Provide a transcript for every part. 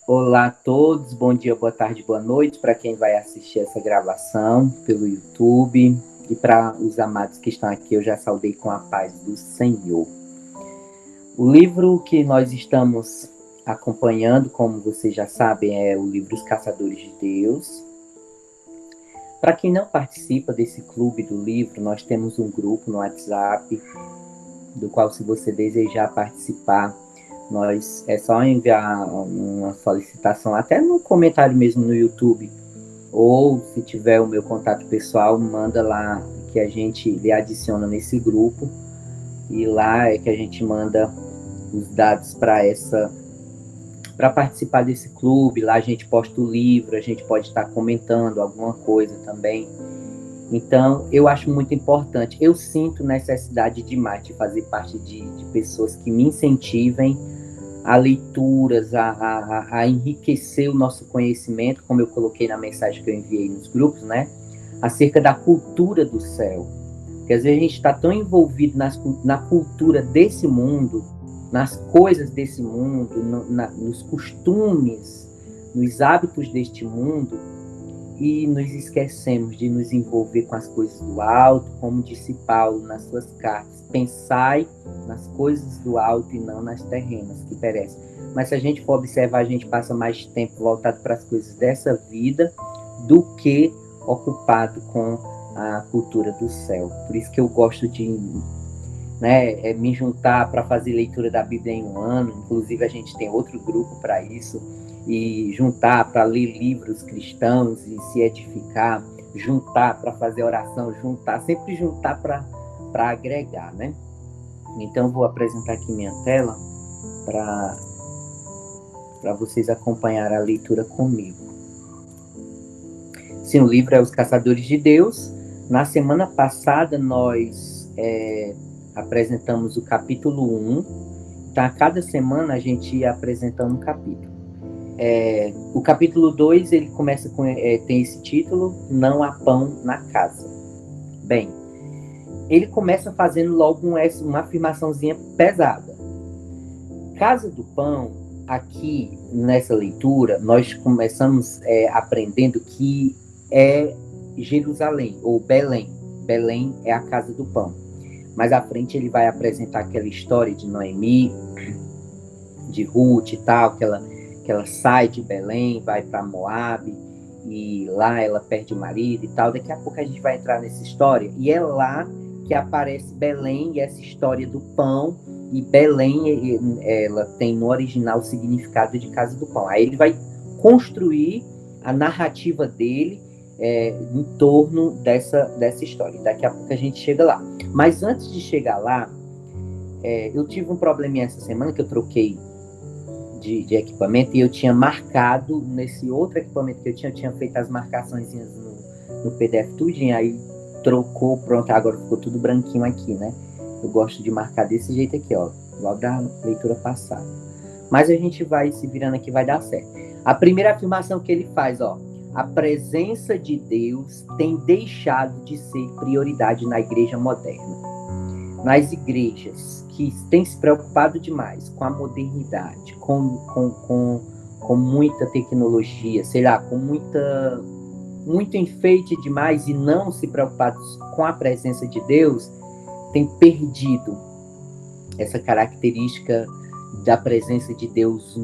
Olá a todos, bom dia, boa tarde, boa noite para quem vai assistir essa gravação pelo YouTube e para os amados que estão aqui, eu já saudei com a paz do Senhor. O livro que nós estamos acompanhando, como vocês já sabem, é o livro Os Caçadores de Deus. Para quem não participa desse clube do livro, nós temos um grupo no WhatsApp, do qual, se você desejar participar, é só enviar uma solicitação, até no comentário mesmo no YouTube, ou se tiver o meu contato pessoal, manda lá que a gente lhe adiciona nesse grupo, e lá é que a gente manda os dados para participar desse clube. Lá a gente posta o livro, a gente pode estar comentando alguma coisa também. Então, eu acho muito importante. Eu sinto necessidade demais de fazer parte de pessoas que me incentivem a leituras, a enriquecer o nosso conhecimento, como eu coloquei na mensagem que eu enviei nos grupos, né? Acerca da cultura do céu. Porque às vezes a gente está tão envolvido na cultura desse mundo, nas coisas desse mundo, nos costumes, nos hábitos deste mundo, e nos esquecemos de nos envolver com as coisas do alto, como disse Paulo nas suas cartas: pensai nas coisas do alto e não nas terrenas que perecem. Mas se a gente for observar, a gente passa mais tempo voltado para as coisas dessa vida do que ocupado com a cultura do céu. Por isso que eu gosto de me juntar para fazer leitura da Bíblia em um ano. Inclusive a gente tem outro grupo para isso, e juntar para ler livros cristãos e se edificar, juntar para fazer oração, sempre juntar para agregar, né? Então vou apresentar aqui minha tela para vocês acompanharem a leitura comigo. Sim, o livro é Os Caçadores de Deus. Na semana passada nós apresentamos o capítulo 1. Então, a cada semana a gente ia apresentando um capítulo. O capítulo 2, ele começa com, tem esse título: Não há pão na casa. Bem, ele começa fazendo logo uma afirmaçãozinha pesada. Casa do pão, aqui nessa leitura, nós começamos aprendendo que é Jerusalém, ou Belém. Belém é a casa do pão. Mais à frente ele vai apresentar aquela história de Noemi, de Ruth e tal, que ela sai de Belém, vai para Moabe, e lá ela perde o marido e tal. Daqui a pouco a gente vai entrar nessa história, e é lá que aparece Belém e essa história do pão. E Belém, ela tem no original o significado de casa do pão. Aí ele vai construir a narrativa dele em torno dessa história. Daqui a pouco a gente chega lá. Mas antes de chegar lá, eu tive um probleminha essa semana que eu troquei de equipamento, e eu tinha marcado nesse outro equipamento que eu tinha feito as marcações no PDF tudinho, aí trocou, pronto, agora ficou tudo branquinho aqui, né? Eu gosto de marcar desse jeito aqui, ó, logo da leitura passada. Mas a gente vai se virando aqui, vai dar certo. A primeira afirmação que ele faz, ó: a presença de Deus tem deixado de ser prioridade na igreja moderna. Nas igrejas que têm se preocupado demais com a modernidade, com muita tecnologia, sei lá, com muito enfeite demais, e não se preocupado com a presença de Deus, tem perdido essa característica da presença de Deus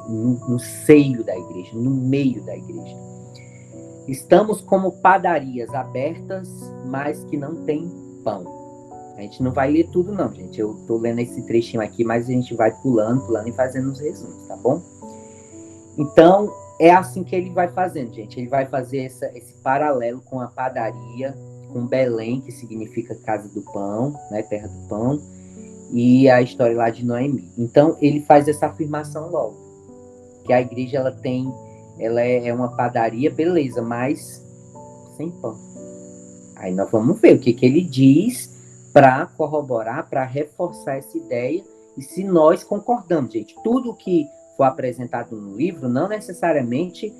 no seio da igreja, no meio da igreja. Estamos como padarias abertas, mas que não tem pão. A gente não vai ler tudo não, gente. Eu tô lendo esse trechinho aqui, mas a gente vai pulando e fazendo os resumos, tá bom? Então, é assim que ele vai fazendo, gente. Ele vai fazer esse paralelo com a padaria, com Belém, que significa casa do pão, né, terra do pão, e a história lá de Noemi. Então, ele faz essa afirmação logo, que a igreja ela é uma padaria, beleza, mas sem pão. Aí nós vamos ver o que ele diz para corroborar, para reforçar essa ideia, e se nós concordamos, gente. Tudo que for apresentado no livro, não necessariamente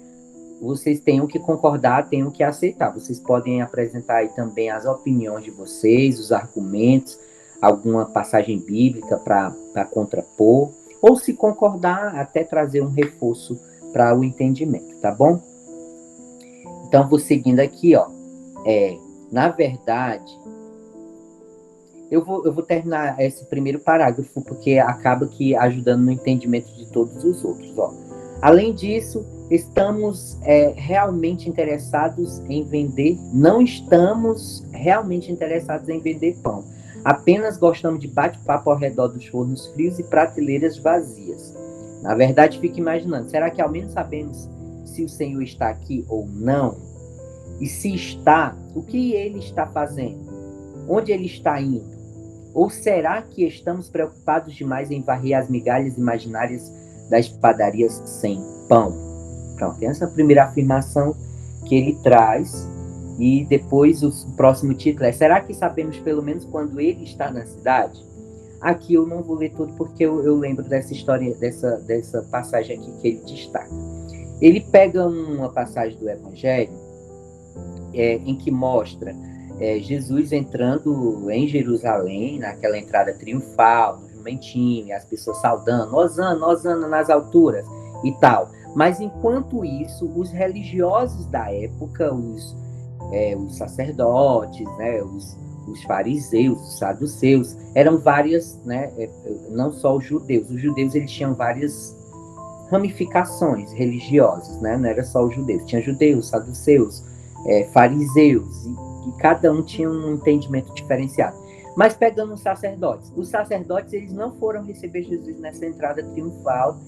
vocês tenham que concordar, tenham que aceitar. Vocês podem apresentar aí também as opiniões de vocês, os argumentos, alguma passagem bíblica para contrapor, ou se concordar, até trazer um reforço para o entendimento, tá bom? Então, vou seguindo aqui, ó. Na verdade, eu vou terminar esse primeiro parágrafo, porque acaba que ajudando no entendimento de todos os outros, ó. Além disso, estamos realmente interessados em vender? Não estamos realmente interessados em vender pão. Apenas gostamos de bate-papo ao redor dos fornos frios e prateleiras vazias. Na verdade, fico imaginando, será que ao menos sabemos se o Senhor está aqui ou não? E se está, o que ele está fazendo? Onde ele está indo? Ou será que estamos preocupados demais em varrer as migalhas imaginárias das padarias sem pão? Pronto, essa é a primeira afirmação que ele traz. E depois o próximo título é: será que sabemos pelo menos quando ele está na cidade? Aqui eu não vou ler tudo porque eu lembro dessa história, dessa passagem aqui que ele destaca. Ele pega uma passagem do Evangelho em que mostra Jesus entrando em Jerusalém, naquela entrada triunfal, no jumentinho, e as pessoas saudando, Hosana, Hosana nas alturas e tal. Mas enquanto isso, os religiosos da época, os sacerdotes, né, os fariseus, os saduceus, eram várias, né, não só os judeus eles tinham várias ramificações religiosas, né, não era só os judeus, tinha judeus, saduceus, fariseus, e cada um tinha um entendimento diferenciado. Mas pegando os sacerdotes eles não foram receber Jesus nessa entrada triunfal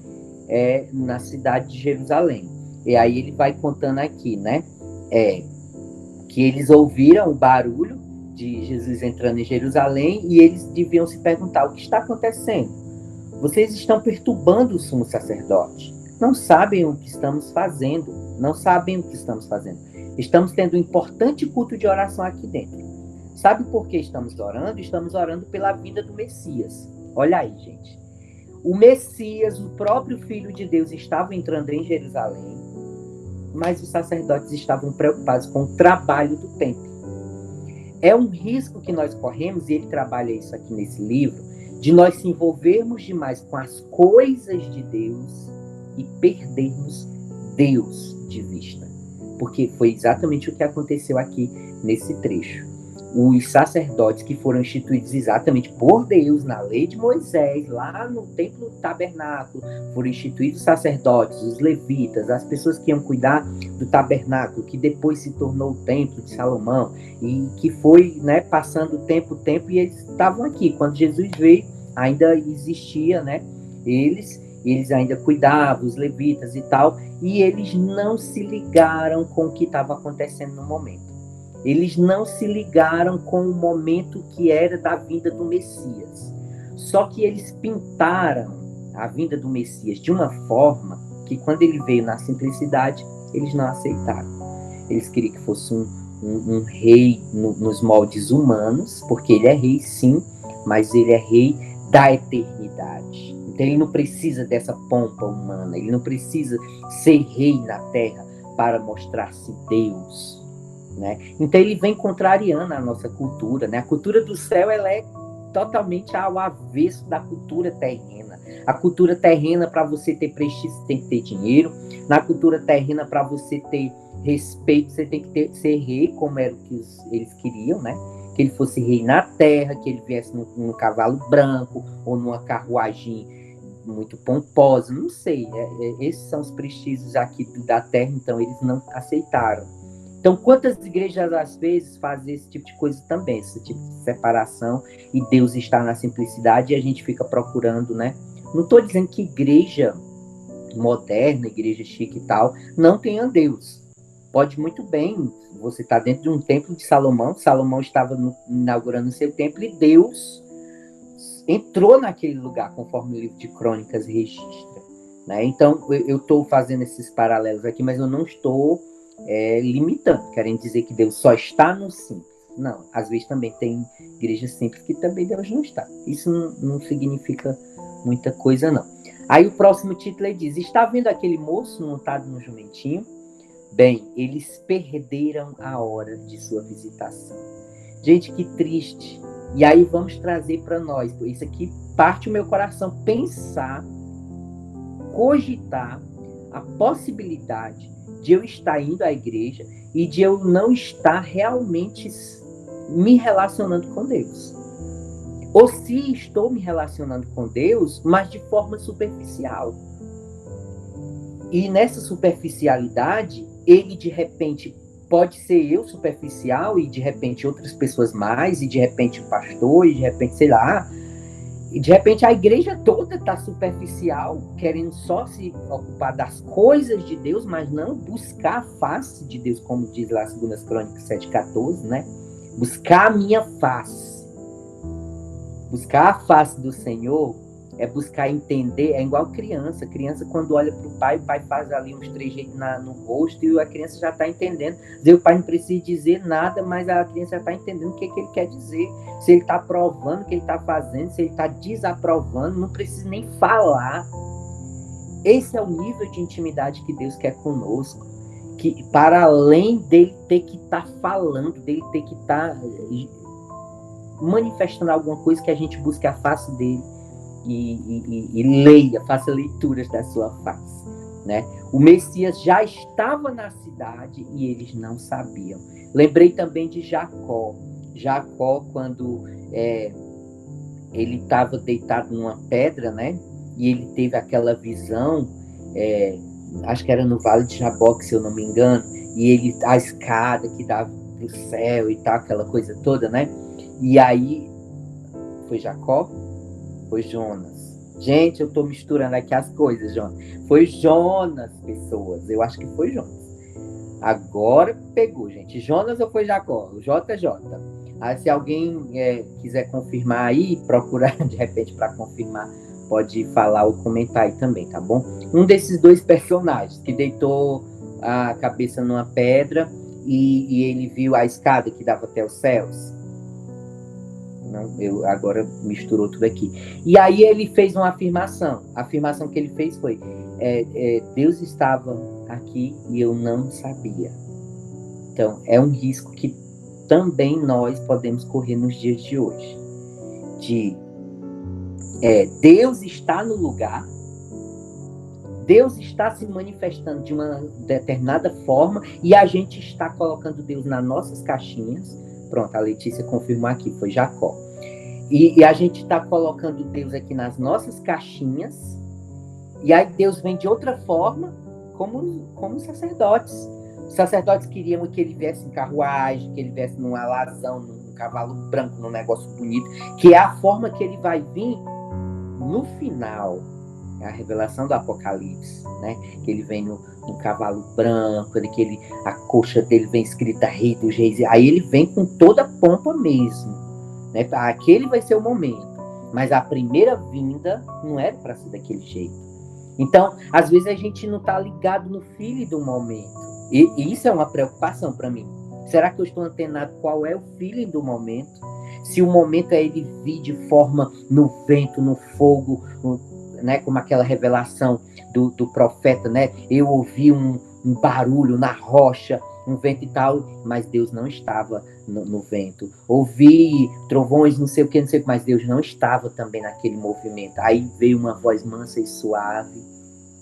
na cidade de Jerusalém. E aí ele vai contando aqui, né, que eles ouviram o barulho de Jesus entrando em Jerusalém e eles deviam se perguntar: o que está acontecendo? Vocês estão perturbando o sumo sacerdote. Não sabem o que estamos fazendo. Estamos tendo um importante culto de oração aqui dentro. Sabe por que estamos orando? Estamos orando pela vinda do Messias. Olha aí, gente. O Messias, o próprio Filho de Deus, estava entrando em Jerusalém, mas os sacerdotes estavam preocupados com o trabalho do templo. É um risco que nós corremos, e ele trabalha isso aqui nesse livro, de nós se envolvermos demais com as coisas de Deus e perdermos Deus de vista. Porque foi exatamente o que aconteceu aqui nesse trecho. Os sacerdotes que foram instituídos exatamente por Deus na lei de Moisés, lá no templo do tabernáculo, foram instituídos os sacerdotes, os levitas, as pessoas que iam cuidar do tabernáculo, que depois se tornou o templo de Salomão, e que foi, né, passando o tempo, e eles estavam aqui. Quando Jesus veio, ainda existia, né, eles ainda cuidavam, os levitas e tal, e eles não se ligaram com o que estava acontecendo no momento. Eles não se ligaram com o momento que era da vinda do Messias. Só que eles pintaram a vinda do Messias de uma forma que, quando ele veio na simplicidade, eles não aceitaram. Eles queriam que fosse um rei nos moldes humanos, porque ele é rei sim, mas ele é rei da eternidade. Então ele não precisa dessa pompa humana, ele não precisa ser rei na terra para mostrar-se Deus. Né? Então ele vem contrariando a nossa cultura, né? A cultura do céu ela é totalmente ao avesso da cultura terrena. A cultura terrena, para você ter prestígio, você tem que ter dinheiro. Na cultura terrena, para você ter respeito, você tem que ser rei, como era o que eles queriam, né? Que ele fosse rei na terra, que ele viesse num cavalo branco ou numa carruagem muito pomposa, não sei. Esses são os prestígios aqui da terra, então eles não aceitaram. Então, quantas igrejas, às vezes, fazem esse tipo de coisa também, esse tipo de separação, e Deus está na simplicidade e a gente fica procurando, né? Não estou dizendo que igreja moderna, igreja chique e tal, não tenha Deus. Pode muito bem, você está dentro de um templo de Salomão estava inaugurando o seu templo e Deus entrou naquele lugar, conforme o livro de Crônicas registra. Né? Então, eu estou fazendo esses paralelos aqui, mas eu não estou limitando, querem dizer que Deus só está no simples. Não, às vezes também tem igrejas simples que também Deus não está. Isso não significa muita coisa, não. Aí o próximo título ele diz: está vendo aquele moço montado no jumentinho? Bem, eles perderam a hora de sua visitação. Gente, que triste. E aí vamos trazer para nós, isso aqui parte o meu coração, pensar, cogitar a possibilidade de eu estar indo à igreja e de eu não estar realmente me relacionando com Deus. Ou se estou me relacionando com Deus, mas de forma superficial. E nessa superficialidade, ele de repente pode ser eu superficial e de repente outras pessoas mais, e de repente o pastor, e de repente, sei lá, e de repente a igreja toda está superficial, querendo só se ocupar das coisas de Deus, mas não buscar a face de Deus, como diz lá 2 Crônicas 7,14, né? Buscar a minha face. Buscar a face do Senhor é buscar entender, é igual criança. Criança, quando olha para o pai faz ali uns trejeitos no rosto e a criança já está entendendo. O pai não precisa dizer nada, mas a criança já está entendendo o que ele quer dizer. Se ele está aprovando o que ele está fazendo, se ele está desaprovando, não precisa nem falar. Esse é o nível de intimidade que Deus quer conosco. Que, para além dele ter que estar falando, dele ter que estar manifestando alguma coisa, que a gente busque a face dele e leia, faça leituras da sua face, né? O Messias já estava na cidade e eles não sabiam. Lembrei também de Jacó. Jacó, quando ele estava deitado numa pedra, né? E ele teve aquela visão, acho que era no Vale de Jaboque, se eu não me engano, e a escada que dava pro céu e tal, aquela coisa toda, né? E aí, foi Jacó? Foi Jonas. Gente, eu tô misturando aqui as coisas, Jonas. Foi Jonas, pessoas. Eu acho que foi Jonas. Agora pegou, gente. Jonas ou foi Jacó? O JJ. Aí, se alguém quiser confirmar aí, procurar de repente para confirmar, pode falar ou comentar aí também, tá bom? Um desses dois personagens que deitou a cabeça numa pedra e ele viu a escada que dava até os céus. Não, eu agora misturou tudo aqui. E aí ele fez uma afirmação. A afirmação que ele fez foi: Deus estava aqui e eu não sabia. Então, é um risco que também nós podemos correr nos dias de hoje. Deus está no lugar, Deus está se manifestando de uma determinada forma e a gente está colocando Deus nas nossas caixinhas. Pronto, a Letícia confirmou aqui, foi Jacó. E a gente está colocando Deus aqui nas nossas caixinhas, e aí Deus vem de outra forma, como os sacerdotes. Os sacerdotes queriam que ele viesse em carruagem, que ele viesse num alazão, num cavalo branco, num negócio bonito, que é a forma que ele vai vir no final. É a revelação do Apocalipse, né? Que ele vem no cavalo branco, que a coxa dele vem escrita Rei dos Reis. Aí ele vem com toda a pompa mesmo, né? Aquele vai ser o momento. Mas a primeira vinda não era para ser daquele jeito. Então, às vezes a gente não está ligado no feeling do momento. E isso é uma preocupação para mim. Será que eu estou antenado qual é o feeling do momento? Se o momento é ele vir de forma no vento, no fogo, né, como aquela revelação do profeta, né? Eu ouvi um barulho na rocha, um vento e tal, mas Deus não estava no vento. Ouvi trovões, não sei o que, mas Deus não estava também naquele movimento. Aí veio uma voz mansa e suave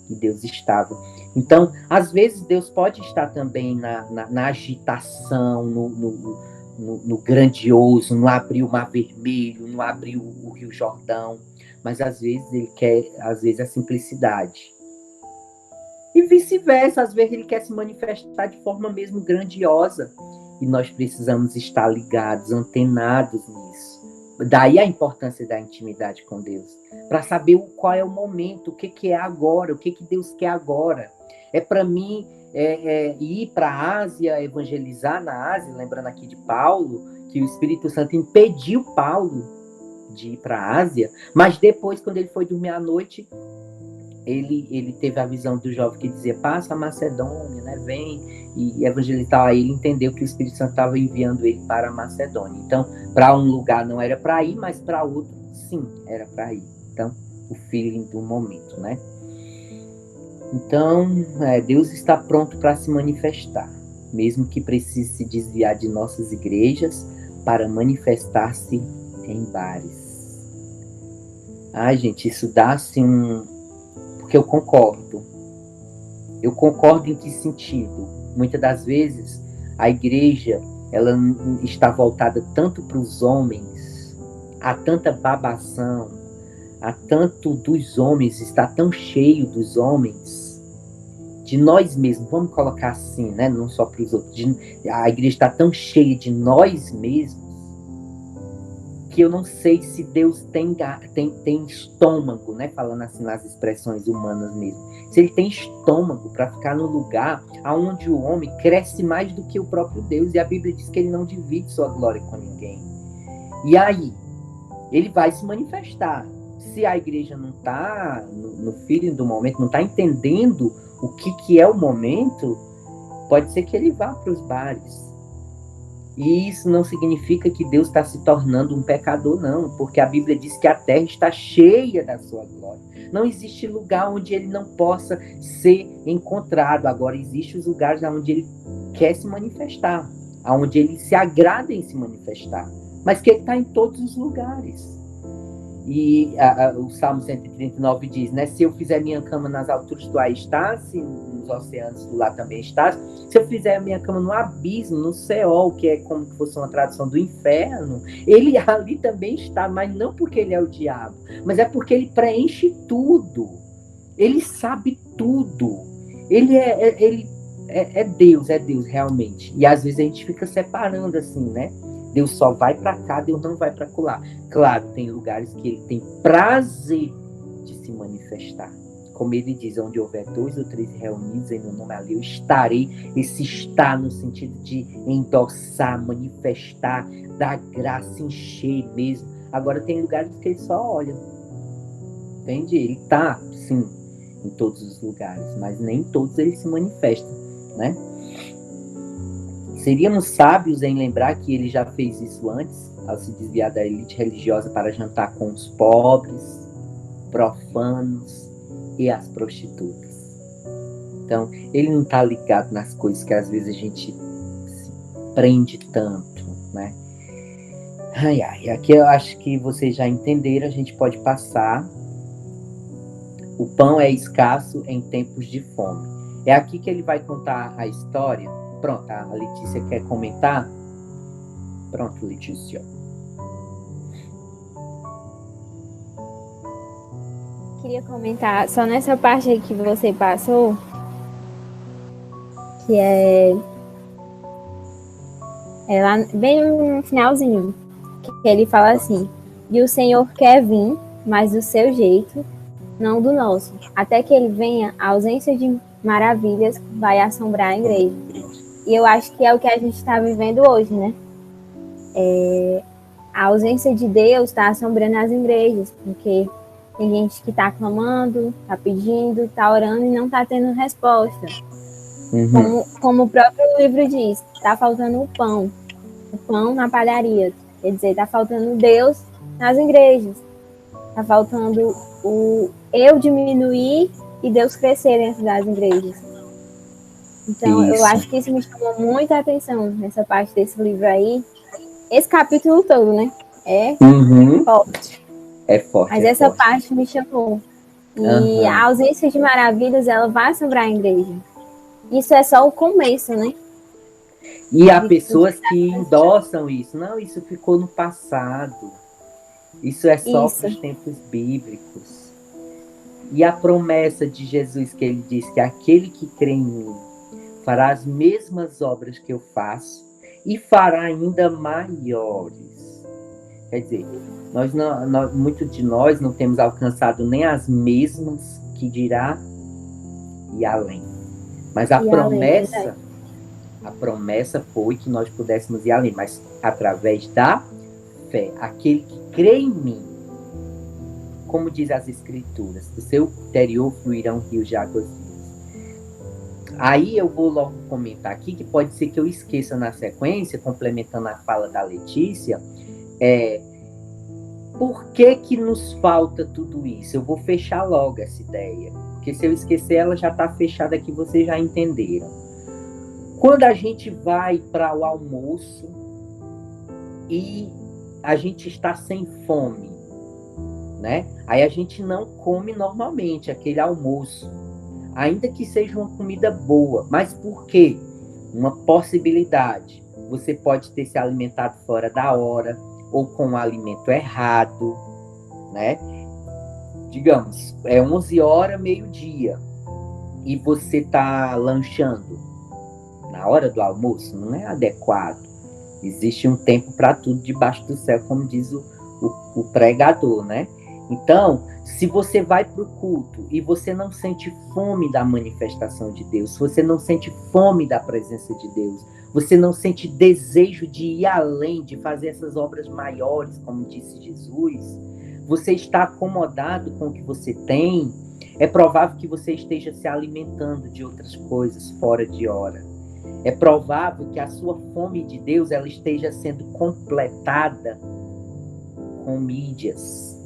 e Deus estava. Então, às vezes Deus pode estar também na agitação, no grandioso, no abrir o Mar Vermelho, no abrir o Rio Jordão. Mas às vezes ele quer, a simplicidade. E vice-versa, às vezes ele quer se manifestar de forma mesmo grandiosa. E nós precisamos estar ligados, antenados nisso. Daí a importância da intimidade com Deus. Para saber qual é o momento, o que é agora, o que Deus quer agora. Para mim, ir para a Ásia, evangelizar na Ásia, lembrando aqui de Paulo, que o Espírito Santo impediu Paulo de ir para a Ásia, mas depois, quando ele foi dormir à noite, ele teve a visão do jovem que dizia: passa a Macedônia, né? Vem e evangelizar. Aí ele entendeu que o Espírito Santo estava enviando ele para a Macedônia. Então, para um lugar não era para ir, mas para outro, sim, era para ir. Então, o feeling do momento, né? Então, Deus está pronto para se manifestar, mesmo que precise se desviar de nossas igrejas para manifestar-se em bares. Ai, gente, isso dá assim porque eu concordo. Eu concordo em que sentido? Muitas das vezes a igreja ela está voltada tanto para os homens, há tanta babação, há tanto dos homens, está tão cheio dos homens, de nós mesmos, vamos colocar assim, né? Não só para os outros. A igreja está tão cheia de nós mesmos que eu não sei se Deus tem estômago, né? Falando assim nas expressões humanas mesmo. Se ele tem estômago para ficar no lugar onde o homem cresce mais do que o próprio Deus. E a Bíblia diz que ele não divide sua glória com ninguém. E aí, ele vai se manifestar. Se a igreja não está no feeling do momento, não está entendendo o que é o momento, pode ser que ele vá para os bares. E isso não significa que Deus está se tornando um pecador, não, porque a Bíblia diz que a terra está cheia da sua glória. Não existe lugar onde ele não possa ser encontrado. Agora, existem os lugares onde ele quer se manifestar, onde ele se agrada em se manifestar, mas que ele está em todos os lugares. E o Salmo 139 diz, né? Se eu fizer minha cama nas alturas, tu aí estás, se nos oceanos tu lá também estás. Se eu fizer minha cama no abismo, no Seol, que é como se fosse uma tradução do inferno, ele ali também está, mas não porque ele é o diabo, mas é porque ele preenche tudo. Ele sabe tudo. Ele é Deus realmente. E às vezes a gente fica separando assim, né? Deus só vai para cá, Deus não vai para lá. Claro, tem lugares que ele tem prazer de se manifestar. Como ele diz, onde houver 2 ou 3 reunidos em meu nome, ali eu estarei. Esse estar no sentido de endossar, manifestar, dar graça, encher mesmo. Agora tem lugares que ele só olha. Entende? Ele está, sim, em todos os lugares, mas nem todos ele se manifesta, né? Seríamos sábios em lembrar que ele já fez isso antes, ao se desviar da elite religiosa para jantar com os pobres, profanos e as prostitutas. Então, ele não está ligado nas coisas que às vezes a gente se prende tanto, né? Aqui eu acho que vocês já entenderam, a gente pode passar. O pão é escasso em tempos de fome. É aqui que ele vai contar a história. Pronto, a Letícia quer comentar? Pronto, Letícia. Queria comentar só nessa parte aí que você passou, que é lá bem no finalzinho, que ele fala assim: e o Senhor quer vir, mas do seu jeito, não do nosso. Até que ele venha, a ausência de maravilhas vai assombrar a igreja. E eu acho que é o que a gente está vivendo hoje, né? A ausência de Deus está assombrando as igrejas, porque tem gente que está clamando, está pedindo, está orando e não está tendo resposta. Como o próprio livro diz, está faltando o pão na padaria. Quer dizer, está faltando Deus nas igrejas. Está faltando o eu diminuir e Deus crescer dentro das igrejas. Então, eu acho que isso me chamou muita atenção nessa parte desse livro aí. Esse capítulo todo, né? É forte. É forte. Mas essa parte me chamou. E a ausência de maravilhas, ela vai assombrar a igreja. Isso é só o começo, né? E há pessoas que endossam isso. Não, isso ficou no passado. Isso é só para os tempos bíblicos. E a promessa de Jesus que ele diz que aquele que crê em mim fará as mesmas obras que eu faço e fará ainda maiores. Quer dizer, muitos de nós não temos alcançado nem as mesmas, que dirá e além. Mas a promessa foi que nós pudéssemos ir além, mas através da fé. Aquele que crê em mim, como diz as Escrituras, do seu interior fluirão rios de águas vivas. Aí eu vou logo comentar aqui, que pode ser que eu esqueça na sequência, complementando a fala da Letícia, por que nos falta tudo isso? Eu vou fechar logo essa ideia, porque se eu esquecer ela já está fechada aqui, vocês já entenderam. Quando a gente vai para o almoço e a gente está sem fome, né? Aí a gente não come normalmente aquele almoço. Ainda que seja uma comida boa. Mas por quê? Uma possibilidade. Você pode ter se alimentado fora da hora, ou com o alimento errado, né? Digamos, é 11 horas, meio-dia, e você está lanchando na hora do almoço, não é adequado. Existe um tempo para tudo debaixo do céu, como diz o pregador, né? Então, se você vai para o culto e você não sente fome da manifestação de Deus, se você não sente fome da presença de Deus, você não sente desejo de ir além, de fazer essas obras maiores, como disse Jesus, você está acomodado com o que você tem, é provável que você esteja se alimentando de outras coisas fora de hora. É provável que a sua fome de Deus ela esteja sendo completada com mídias,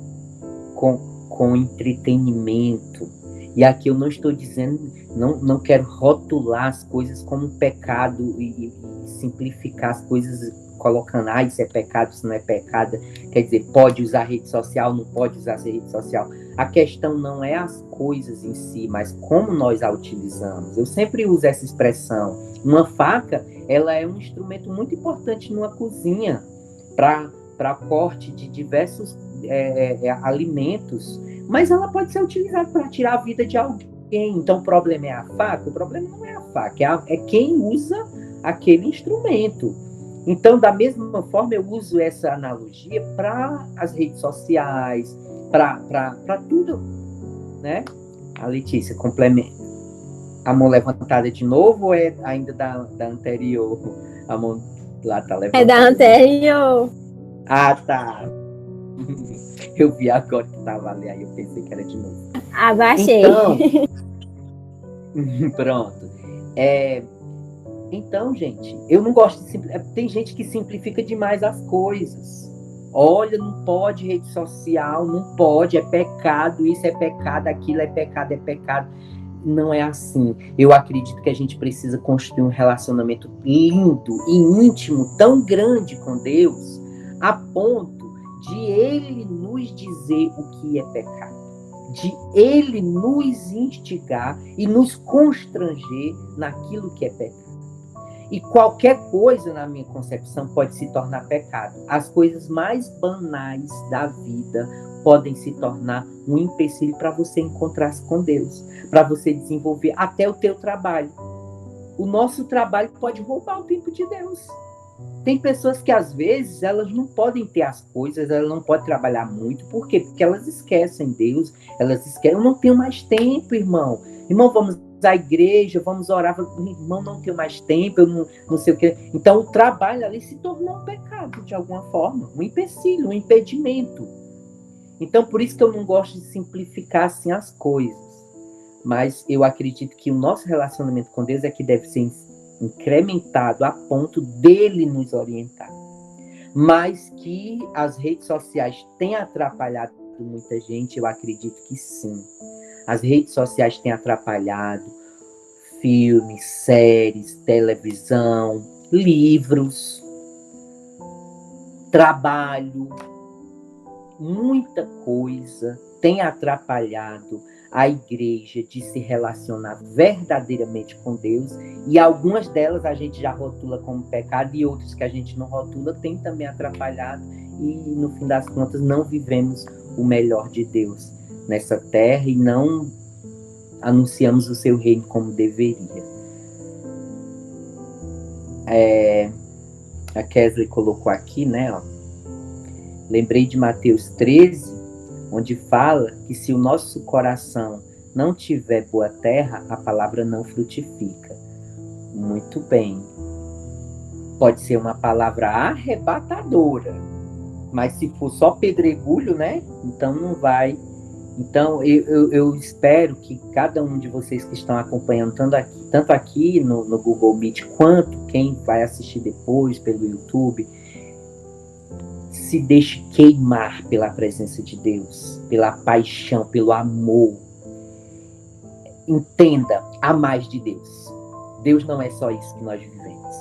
com entretenimento. E aqui eu não estou dizendo, não quero rotular as coisas como pecado e simplificar as coisas colocando, isso é pecado, isso não é pecado. Quer dizer, pode usar rede social, não pode usar rede social. A questão não é as coisas em si, mas como nós a utilizamos. Eu sempre uso essa expressão. Uma faca, ela é um instrumento muito importante numa cozinha para corte de diversos alimentos, mas ela pode ser utilizada para tirar a vida de alguém. Então, o problema é a faca? O problema não é a faca, é quem usa aquele instrumento. Então, da mesma forma, eu uso essa analogia para as redes sociais, para tudo, né? A Letícia complementa. A mão levantada de novo ou é ainda da anterior? A mão lá tá levantada. É da anterior. Ah, tá. Eu vi agora que tava ali, aí eu pensei que era de novo. Abaixei. Então, pronto. Então, gente, eu não gosto de tem gente que simplifica demais as coisas. Olha, não pode rede social, não pode, é pecado, isso é pecado, aquilo é pecado, é pecado. Não é assim. Eu acredito que a gente precisa construir um relacionamento lindo e íntimo, tão grande com Deus, a ponto de Ele nos dizer o que é pecado, de Ele nos instigar e nos constranger naquilo que é pecado. E qualquer coisa, na minha concepção, pode se tornar pecado. As coisas mais banais da vida podem se tornar um empecilho para você encontrar-se com Deus, para você desenvolver até o teu trabalho. O nosso trabalho pode roubar o tempo de Deus. Tem pessoas que, às vezes, elas não podem ter as coisas, elas não podem trabalhar muito. Por quê? Porque elas esquecem Deus, elas esquecem. Eu não tenho mais tempo, irmão. Irmão, vamos à igreja, vamos orar. Irmão, não tenho mais tempo, eu não sei o quê. Então, o trabalho ali se tornou um pecado, de alguma forma. Um empecilho, um impedimento. Então, por isso que eu não gosto de simplificar assim as coisas. Mas eu acredito que o nosso relacionamento com Deus é que deve ser incrementado a ponto dele nos orientar. Mas que as redes sociais têm atrapalhado muita gente, eu acredito que sim. As redes sociais têm atrapalhado filmes, séries, televisão, livros, trabalho, muita coisa tem atrapalhado a igreja de se relacionar verdadeiramente com Deus, e algumas delas a gente já rotula como pecado e outras que a gente não rotula tem também atrapalhado, e no fim das contas não vivemos o melhor de Deus nessa terra e não anunciamos o seu reino como deveria. A Kesley colocou aqui, né? Lembrei de Mateus 13, onde fala que se o nosso coração não tiver boa terra, a palavra não frutifica. Muito bem. Pode ser uma palavra arrebatadora, mas se for só pedregulho, né? Então não vai. Então eu espero que cada um de vocês que estão acompanhando, tanto aqui no Google Meet, quanto quem vai assistir depois pelo YouTube, se deixe queimar pela presença de Deus, pela paixão, pelo amor. Entenda, há mais de Deus. Deus não é só isso que nós vivemos.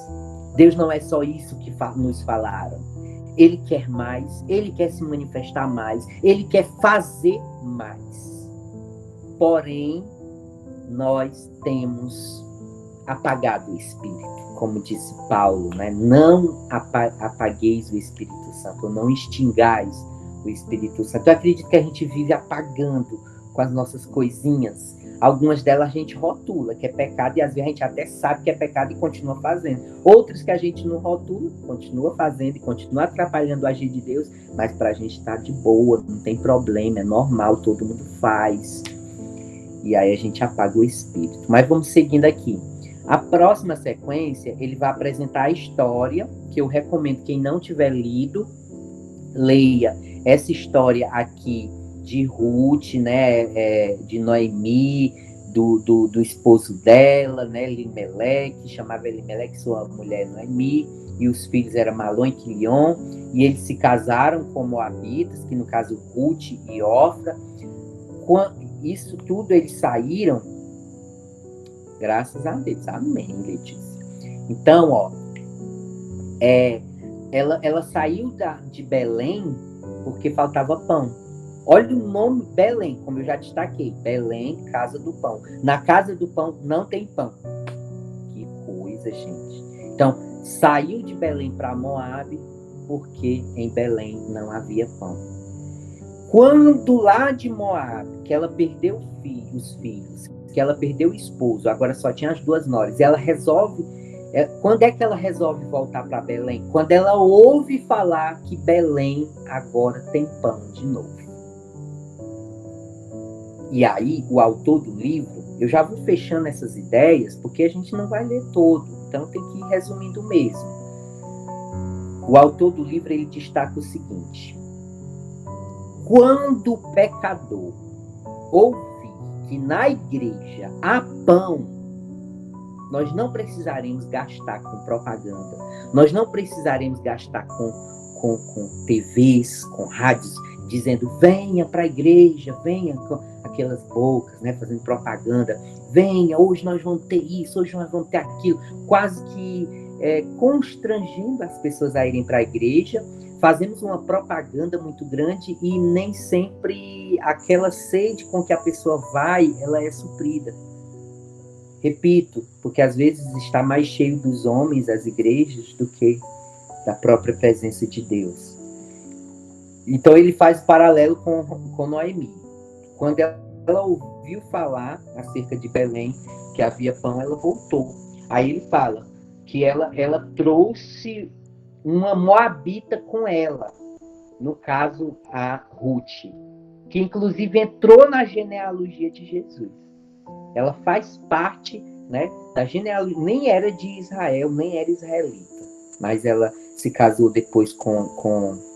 Deus não é só isso que nos falaram. Ele quer mais, Ele quer se manifestar mais, Ele quer fazer mais. Porém, nós temos apagado o Espírito, como disse Paulo, né? Não apagueis o Espírito Santo, ou não extingais o Espírito Santo. Eu acredito que a gente vive apagando com as nossas coisinhas. Algumas delas a gente rotula que é pecado, e às vezes a gente até sabe que é pecado e continua fazendo. Outras que a gente não rotula, continua fazendo e continua atrapalhando o agir de Deus, mas para a gente tá de boa, não tem problema, é normal, todo mundo faz. E aí a gente apaga o Espírito. Mas vamos seguindo aqui. A próxima sequência, ele vai apresentar a história, que eu recomendo quem não tiver lido, leia essa história aqui de Ruth, né, de Noemi, do esposo dela, né, Elimeleque, chamava Elimeleque, sua mulher Noemi, e os filhos eram Malom e Quilion, e eles se casaram com moabitas, que no caso Ruth e Orfa. Isso tudo eles saíram, graças a Deus, amém, Letícia. Então, ó, ela saiu de Belém porque faltava pão. Olha o nome Belém, como eu já destaquei. Belém, casa do pão. Na casa do pão não tem pão. Que coisa, gente. Então, saiu de Belém para Moabe porque em Belém não havia pão. Quando lá de Moabe, que ela perdeu os filhos, que ela perdeu o esposo, agora só tinha as duas noras, e ela resolve... Quando é que ela resolve voltar para Belém? Quando ela ouve falar que Belém agora tem pão de novo. E aí, o autor do livro, eu já vou fechando essas ideias, porque a gente não vai ler todo, então tem que ir resumindo mesmo. O autor do livro, ele destaca o seguinte: quando o pecador ouvir que na igreja há pão, nós não precisaremos gastar com propaganda, nós não precisaremos gastar com TVs, com rádios, dizendo, venha para a igreja, venha com aquelas bocas, né, fazendo propaganda, venha, hoje nós vamos ter isso, hoje nós vamos ter aquilo, quase que constrangendo as pessoas a irem para a igreja. Fazemos uma propaganda muito grande e nem sempre aquela sede com que a pessoa vai, ela é suprida. Repito, porque às vezes está mais cheio dos homens, as igrejas, do que da própria presença de Deus. Então ele faz paralelo com Noemi. Quando ela ouviu falar acerca de Belém, que havia pão, ela voltou. Aí ele fala que ela trouxe uma moabita com ela, no caso a Ruth, que inclusive entrou na genealogia de Jesus. Ela faz parte, né, da genealogia, nem era de Israel, nem era israelita, mas ela se casou depois com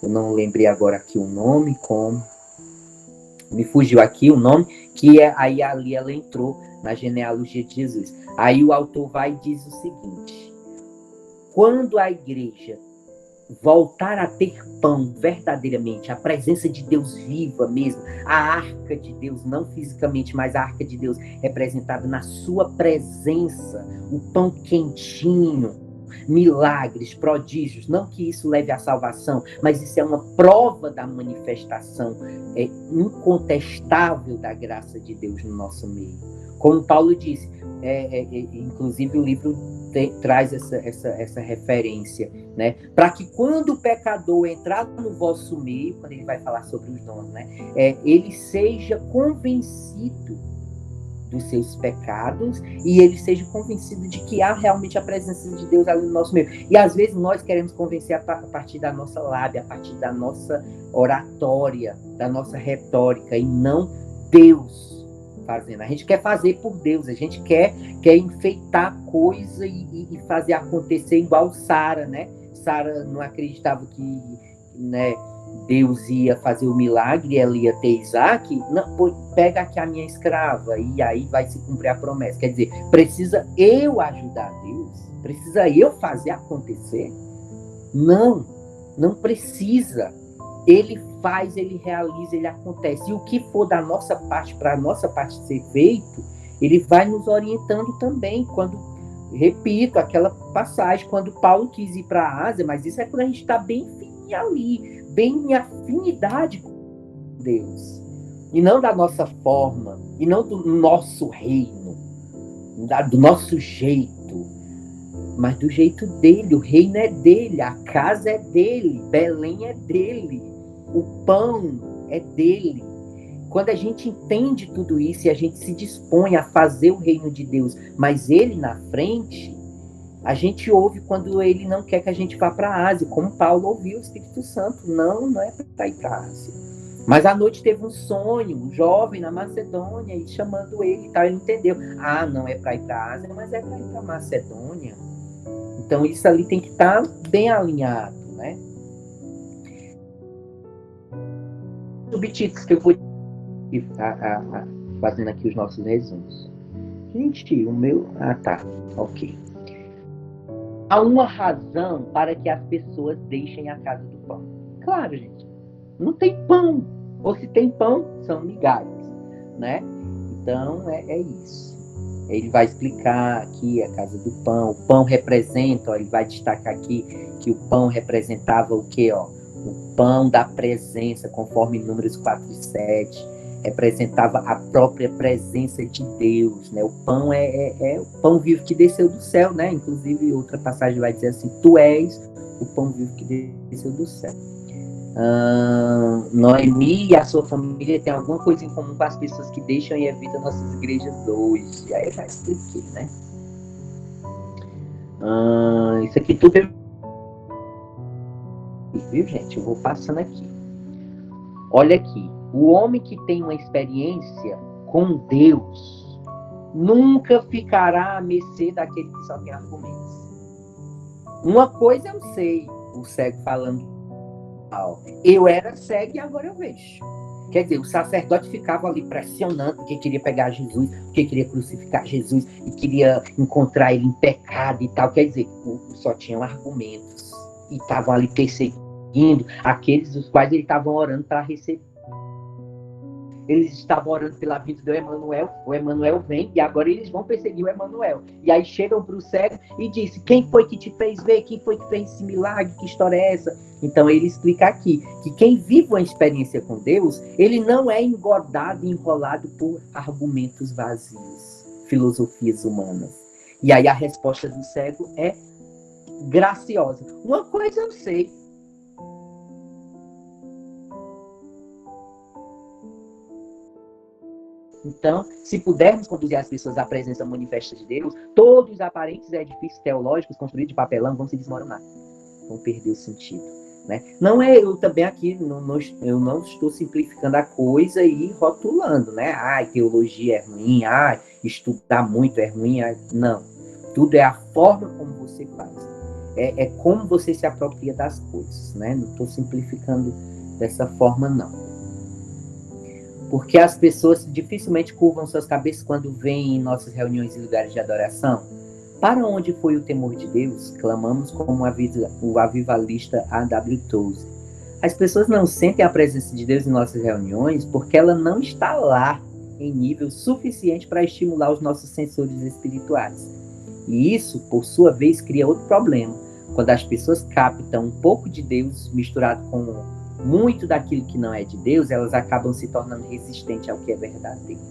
eu não lembrei agora aqui o nome, me fugiu aqui o nome, que aí ali ela entrou na genealogia de Jesus. Aí o autor vai e diz o seguinte: quando a igreja voltar a ter pão verdadeiramente, a presença de Deus viva mesmo, a arca de Deus, não fisicamente, mas a arca de Deus representada na sua presença, o pão quentinho, milagres, prodígios, não que isso leve à salvação, mas isso é uma prova da manifestação incontestável da graça de Deus no nosso meio. Como Paulo disse, inclusive o livro traz essa referência, né? Para que quando o pecador entrar no vosso meio, quando ele vai falar sobre os dons, né? Ele seja convencido dos seus pecados e ele seja convencido de que há realmente a presença de Deus ali no nosso meio. E às vezes nós queremos convencer a partir da nossa lábia, a partir da nossa oratória, da nossa retórica, e não Deus fazendo. A gente quer fazer por Deus, a gente quer enfeitar a coisa e fazer acontecer igual Sara, né? Sara não acreditava que, né, Deus ia fazer o milagre, ela ia ter Isaac. Não, pô, pega aqui a minha escrava e aí vai se cumprir a promessa. Quer dizer, precisa eu ajudar Deus? Precisa eu fazer acontecer? Não precisa. Ele faz, ele realiza, ele acontece. E o que for da nossa parte, para a nossa parte ser feito, ele vai nos orientando também. Quando, repito, aquela passagem, quando Paulo quis ir para a Ásia, mas isso é quando a gente está bem fininho ali, bem em afinidade com Deus. e não da nossa forma, e não do nosso reino, do nosso jeito, mas do jeito dele. O reino é dele, a casa é dele, Belém é dele, o pão é dele. Quando a gente entende tudo isso e a gente se dispõe a fazer o reino de Deus, mas ele na frente, a gente ouve quando ele não quer que a gente vá para a Ásia, como Paulo ouviu o Espírito Santo. Não é para ir para a Ásia. Mas à noite teve um sonho, um jovem na Macedônia, e chamando ele e tal, ele entendeu. Não é para ir para a Ásia, mas é para ir para a Macedônia. Então isso ali tem que estar bem alinhado, né? Subtítulos que eu vou fazendo aqui os nossos resumos. Gente, o meu... tá, ok. Há uma razão para que as pessoas deixem a casa do pão. Claro, gente, não tem pão. Ou se tem pão, são migalhas, né? Então, é isso. Ele vai explicar aqui a casa do pão. O pão representa, ele vai destacar aqui que o pão representava o quê? O pão da presença, conforme Números 4 e 7. Representava a própria presença de Deus, né? O pão é o pão vivo que desceu do céu, né? Inclusive, outra passagem vai dizer assim: tu és o pão vivo que desceu do céu. Noemi e a sua família têm alguma coisa em comum com as pessoas que deixam e evitam nossas igrejas hoje. Aí eu já expliquei, né? Isso aqui tudo viu, gente? Eu vou passando aqui. Olha aqui. O homem que tem uma experiência com Deus nunca ficará à mercê daquele que só tem argumentos. Uma coisa eu sei, o cego falando, eu era cego e agora eu vejo. Quer dizer, o sacerdote ficava ali pressionando porque queria pegar Jesus, porque queria crucificar Jesus e queria encontrar ele em pecado e tal. Quer dizer, só tinham argumentos e estavam ali perseguindo aqueles os quais ele estava orando para receber. Eles estavam orando pela vida do Emanuel, o Emanuel vem e agora eles vão perseguir o Emanuel. E aí chegam para o cego e dizem: quem foi que te fez ver? Quem foi que fez esse milagre? Que história é essa? Então ele explica aqui que quem vive uma experiência com Deus, ele não é engodado e enrolado por argumentos vazios, filosofias humanas. E aí a resposta do cego é graciosa. Uma coisa eu sei. Então, se pudermos conduzir as pessoas à presença manifesta de Deus, todos os aparentes edifícios teológicos construídos de papelão vão se desmoronar, vão perder o sentido, né? Não é eu também aqui, eu não estou simplificando a coisa e rotulando, né? Teologia é ruim, estudar muito é ruim, não. Tudo é a forma como você faz, é como você se apropria das coisas, né? Não estou simplificando dessa forma, não. Porque as pessoas dificilmente curvam suas cabeças quando vêm em nossas reuniões e lugares de adoração. Para onde foi o temor de Deus? Clamamos como o avivalista A.W. Tozer. As pessoas não sentem a presença de Deus em nossas reuniões porque ela não está lá em nível suficiente para estimular os nossos sensores espirituais. E isso, por sua vez, cria outro problema. Quando as pessoas captam um pouco de Deus misturado com muito daquilo que não é de Deus, elas acabam se tornando resistentes ao que é verdadeiro.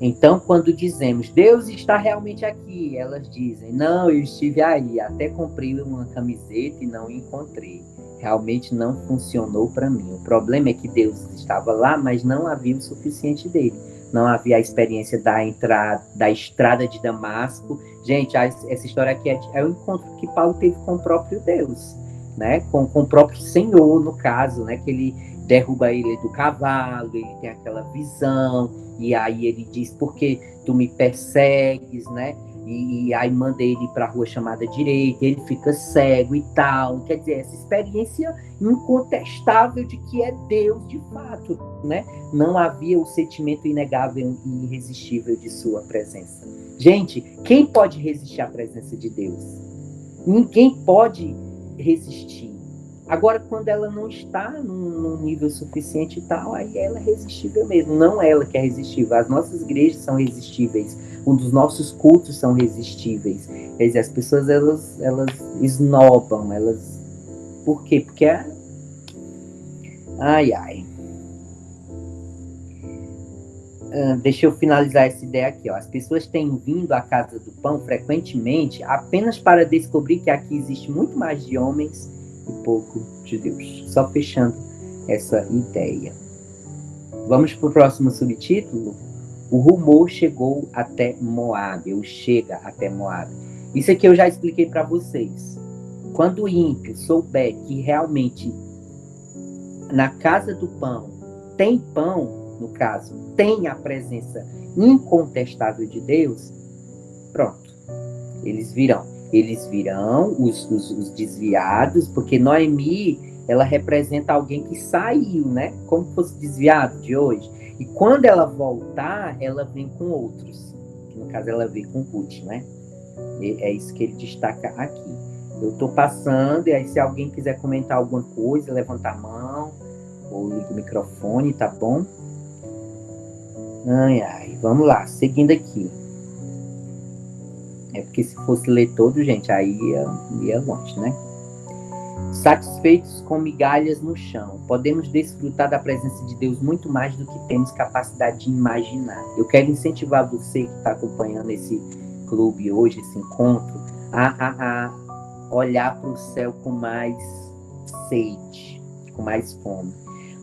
Então, quando dizemos, Deus está realmente aqui, elas dizem, não, eu estive aí, até comprei uma camiseta e não encontrei. Realmente não funcionou para mim. O problema é que Deus estava lá, mas não havia o suficiente dele. Não havia a experiência da estrada de Damasco. Gente, essa história aqui é o encontro que Paulo teve com o próprio Deus, né? Com o próprio Senhor, no caso, né? Que ele derruba ele do cavalo, ele tem aquela visão, e aí ele diz, por que tu me persegues, né? E aí manda ele para a rua chamada direita, ele fica cego e tal. Quer dizer, essa experiência incontestável de que é Deus de fato, né? Não havia o sentimento inegável e irresistível de sua presença. Gente, quem pode resistir à presença de Deus? Ninguém pode resistir. Agora, quando ela não está num nível suficiente e tal, aí ela é resistível mesmo. Não ela que é resistível. As nossas igrejas são resistíveis. Um dos nossos cultos são resistíveis. Quer dizer, as pessoas, elas esnobam. Por quê? Porque deixa eu finalizar essa ideia aqui, ó. As pessoas têm vindo à Casa do Pão frequentemente apenas para descobrir que aqui existe muito mais de homens e pouco de Deus. Só fechando essa ideia. Vamos para o próximo subtítulo? O rumor chegou até Moabe, ou chega até Moabe. Isso aqui eu já expliquei para vocês. Quando o ímpio souber que realmente na Casa do Pão tem pão, no caso, tem a presença incontestável de Deus, pronto. Eles virão. Eles virão, os desviados, porque Noemi, ela representa alguém que saiu, né? Como se fosse desviado de hoje. E quando ela voltar, ela vem com outros. No caso, ela vem com Ruth, né? E é isso que ele destaca aqui. Eu estou passando, e aí se alguém quiser comentar alguma coisa, levanta a mão, ou liga o microfone, tá bom? Ai, vamos lá, seguindo aqui. É porque se fosse ler todo, gente, aí ia longe, né? Satisfeitos com migalhas no chão, podemos desfrutar da presença de Deus muito mais do que temos capacidade de imaginar. Eu quero incentivar você que está acompanhando esse clube hoje, esse encontro, a olhar para o céu com mais sede, com mais fome.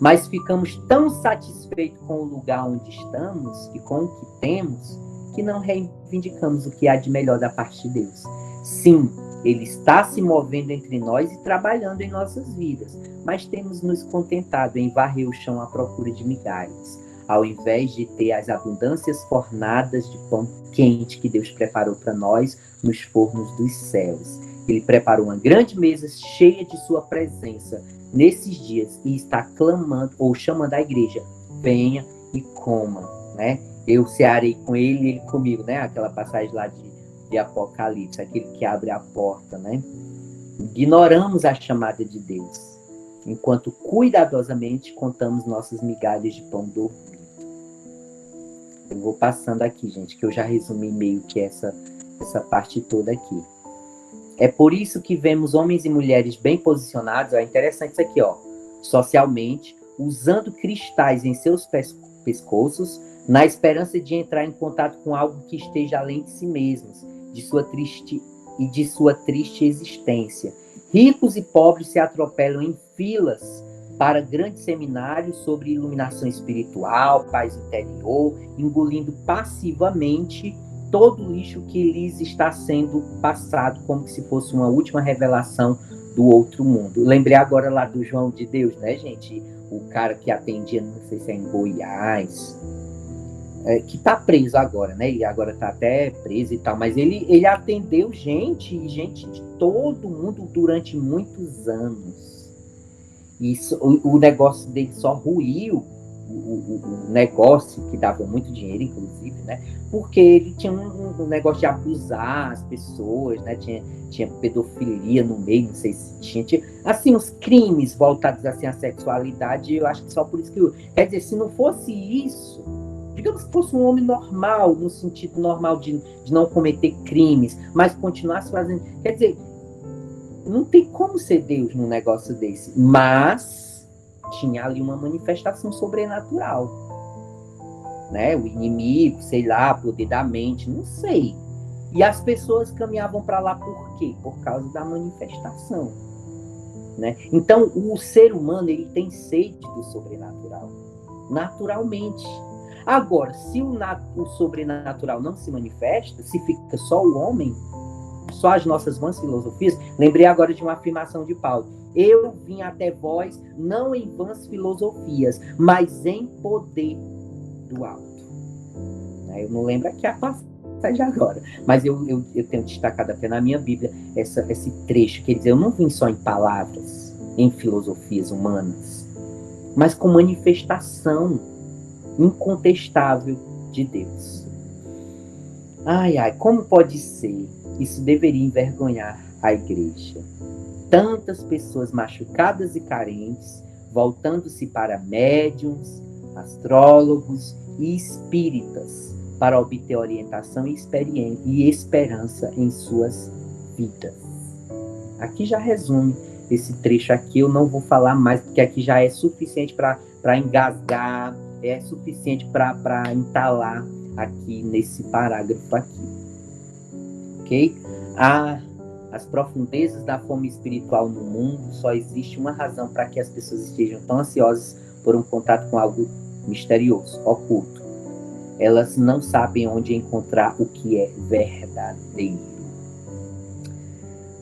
Mas ficamos tão satisfeitos com o lugar onde estamos e com o que temos, que não reivindicamos o que há de melhor da parte de Deus. Sim, Ele está se movendo entre nós e trabalhando em nossas vidas, mas temos nos contentado em varrer o chão à procura de migalhas, ao invés de ter as abundâncias fornadas de pão quente que Deus preparou para nós nos fornos dos céus. Ele preparou uma grande mesa cheia de sua presença nesses dias e está clamando ou chamando a igreja: venha e coma, né? Eu cearei com ele e ele comigo, né? Aquela passagem lá de Apocalipse, aquele que abre a porta, né? Ignoramos a chamada de Deus, enquanto cuidadosamente contamos nossas migalhas de pão dormido. Eu vou passando aqui, gente, que eu já resumi meio que essa parte toda aqui. É por isso que vemos homens e mulheres bem posicionados, é interessante isso aqui, ó, socialmente, usando cristais em seus pescoços, na esperança de entrar em contato com algo que esteja além de si mesmos, de sua triste existência. Ricos e pobres se atropelam em filas para grandes seminários sobre iluminação espiritual, paz interior, engolindo passivamente todo o lixo que lhes está sendo passado como se fosse uma última revelação do outro mundo. Lembrei agora lá do João de Deus, né, gente? O cara que atendia, não sei se é em Goiás, que tá preso agora, né? Ele agora tá até preso e tal, mas ele atendeu gente de todo mundo durante muitos anos. Isso, o negócio dele só ruiu, o negócio que dava muito dinheiro, inclusive, né? Porque ele tinha um negócio de abusar as pessoas, né? Tinha pedofilia no meio, não sei se tinha assim, os crimes voltados assim à sexualidade. Eu acho que só por isso que quer dizer, se não fosse isso, digamos que fosse um homem normal, no sentido normal de não cometer crimes, mas continuasse fazendo, quer dizer, não tem como ser Deus num negócio desse, mas tinha ali uma manifestação sobrenatural, né? O inimigo, sei lá, poder da mente, não sei. E as pessoas caminhavam para lá por quê? Por causa da manifestação, né? Então, o ser humano, ele tem sede do sobrenatural, naturalmente. Agora, se o sobrenatural não se manifesta, se fica só o homem, só as nossas vãs filosofias, lembrei agora de uma afirmação de Paulo: eu vim até vós não em vãs filosofias, mas em poder do alto. Eu não lembro aqui a passagem agora, mas eu tenho destacado até na minha Bíblia esse trecho, quer dizer, eu não vim só em palavras, em filosofias humanas, mas com manifestação incontestável de Deus. Ai, como pode ser? Isso deveria envergonhar a igreja. Tantas pessoas machucadas e carentes, voltando-se para médiuns, astrólogos e espíritas para obter orientação e esperança em suas vidas. Aqui já resume esse trecho aqui, eu não vou falar mais, porque aqui já é suficiente para engasgar, é suficiente para entalar aqui nesse parágrafo aqui. Ok? As profundezas da fome espiritual no mundo, só existe uma razão para que as pessoas estejam tão ansiosas por um contato com algo misterioso, oculto. Elas não sabem onde encontrar o que é verdadeiro.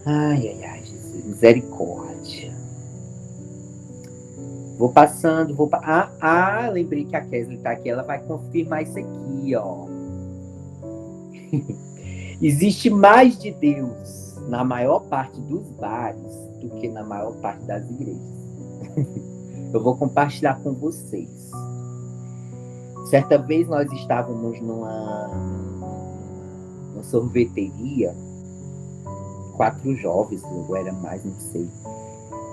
Ai, Jesus, misericórdia. Vou passando, lembrei que a Kesley tá aqui, ela vai confirmar isso aqui, ó. Existe mais de Deus na maior parte dos bares do que na maior parte das igrejas. Eu vou compartilhar com vocês. Certa vez nós estávamos numa sorveteria, 4 jovens, ou era mais, não sei.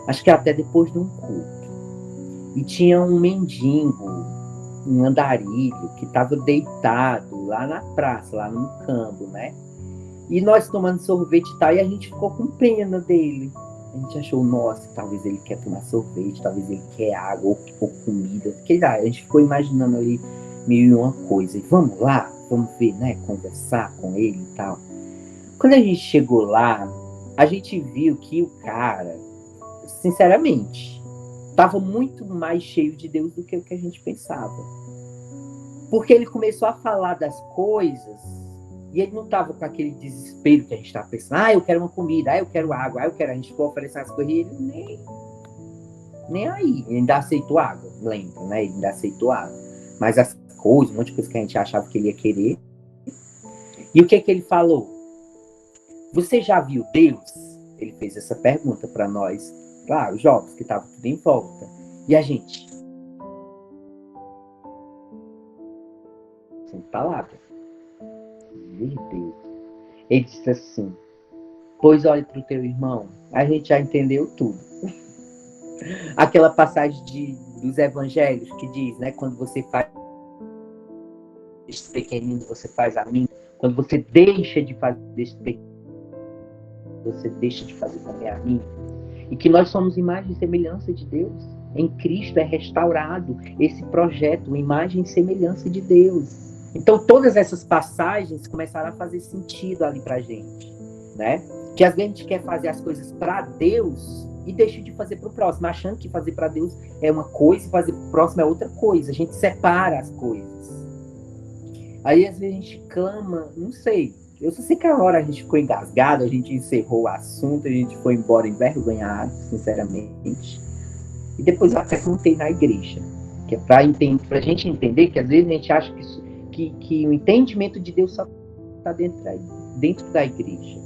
Acho que até depois de um culto. E tinha um mendigo, um andarilho, que estava deitado lá na praça, lá no campo, né? E nós tomando sorvete e tal, e a gente ficou com pena dele. A gente achou, nossa, talvez ele quer tomar sorvete, talvez ele quer água ou comida. A gente ficou imaginando ali mil e uma coisa. E vamos lá, vamos ver, né? Conversar com ele e tal. Quando a gente chegou lá, a gente viu que o cara, sinceramente, estava muito mais cheio de Deus do que o que a gente pensava. Porque ele começou a falar das coisas e ele não estava com aquele desespero que a gente estava pensando. Eu quero uma comida, eu quero água, eu quero... A gente for oferecer as coisas e ele nem aí. Ele ainda aceitou água, lembra, né? Ele ainda aceitou água. Mas as coisas, um monte de coisa que a gente achava que ele ia querer. E o que ele falou? Você já viu Deus? Ele fez essa pergunta para nós. Claro, os jovens que estavam tudo em volta. E a gente? Sem palavra. Meu Deus. Ele disse assim, pois olhe para o teu irmão. A gente já entendeu tudo. Aquela passagem dos evangelhos que diz, né? Quando você faz esse pequenino, você faz a mim. Quando você deixa de fazer esse pequenino, você deixa de fazer também a mim. E que nós somos imagem e semelhança de Deus. Em Cristo é restaurado esse projeto, imagem e semelhança de Deus. Então todas essas passagens começaram a fazer sentido ali pra gente, né? Que às vezes a gente quer fazer as coisas para Deus e deixa de fazer para o próximo, achando que fazer para Deus é uma coisa e fazer para o próximo é outra coisa. A gente separa as coisas. Aí às vezes a gente clama, não sei. Eu só sei que a hora a gente ficou engasgado, a gente encerrou o assunto, a gente foi embora envergonhado, sinceramente. E depois eu até contei na igreja, que é para a gente entender que às vezes a gente acha que o entendimento de Deus só está dentro da igreja.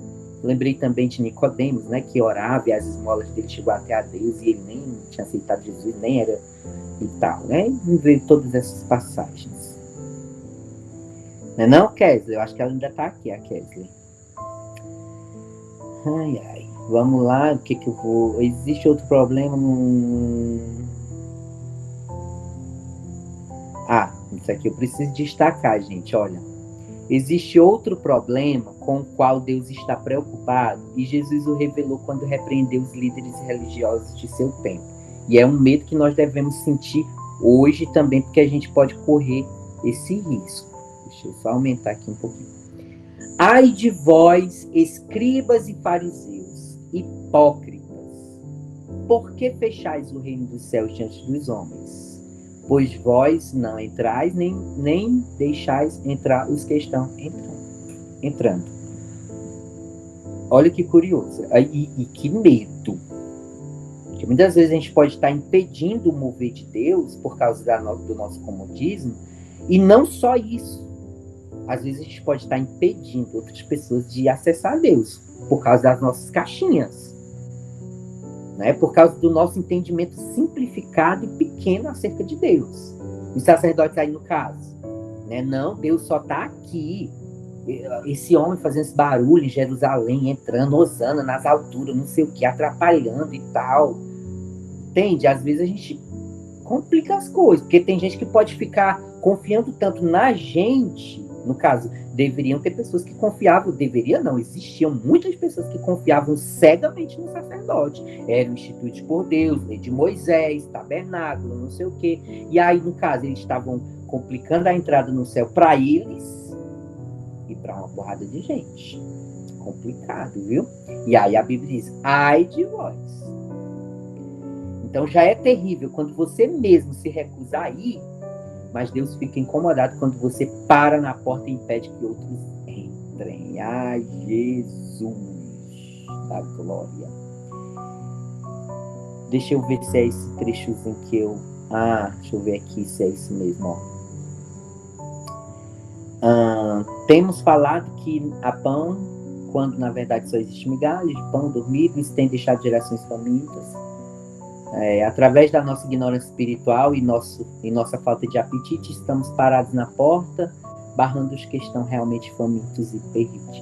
Lembrei também de Nicodemos, né, que orava e as esmolas dele chegou até a Deus e ele nem tinha aceitado Jesus, nem era e tal, né? E ver todas essas passagens. Não é não, Kesley? Eu acho que ela ainda está aqui, a Kesley. Ai. Vamos lá, o que eu vou... Existe outro problema? Isso aqui eu preciso destacar, gente, olha. Existe outro problema com o qual Deus está preocupado e Jesus o revelou quando repreendeu os líderes religiosos de seu tempo. E é um medo que nós devemos sentir hoje também, porque a gente pode correr esse risco. Deixa eu só aumentar aqui um pouquinho. Ai de vós, escribas e fariseus, hipócritas, por que fechais o reino dos céus diante dos homens? Pois vós não entrais, nem deixais entrar os que estão entrando. Olha que curioso. E que medo. Porque muitas vezes a gente pode estar impedindo o mover de Deus por causa do nosso comodismo. E não só isso. Às vezes a gente pode estar impedindo outras pessoas de acessar Deus por causa das nossas caixinhas. Né? Por causa do nosso entendimento simplificado e pequeno acerca de Deus. Os sacerdotes aí no caso. Né? Não, Deus só está aqui. Esse homem fazendo esse barulho em Jerusalém, entrando, Hosana nas alturas, não sei o que, atrapalhando e tal. Entende? Às vezes a gente complica as coisas, porque tem gente que pode ficar confiando tanto na gente No caso, deveriam ter pessoas que confiavam, existiam muitas pessoas que confiavam cegamente no sacerdote. Eram instituídos por Deus, lei de Moisés, tabernáculo, não sei o quê. E aí, no caso, eles estavam complicando a entrada no céu para eles e para uma porrada de gente. Complicado, viu? E aí a Bíblia diz, ai de vós. Então já é terrível quando você mesmo se recusar a ir, mas Deus fica incomodado quando você para na porta e impede que outros entrem. Ai, Jesus da glória. Deixa eu ver se é esse trechozinho que eu... deixa eu ver aqui se é isso mesmo, ó. Temos falado que há pão, quando na verdade só existe migalhas de pão dormido, isso tem deixado gerações famintas. Através da nossa ignorância espiritual e nossa falta de apetite, estamos parados na porta, barrando os que estão realmente famintos e perdidos.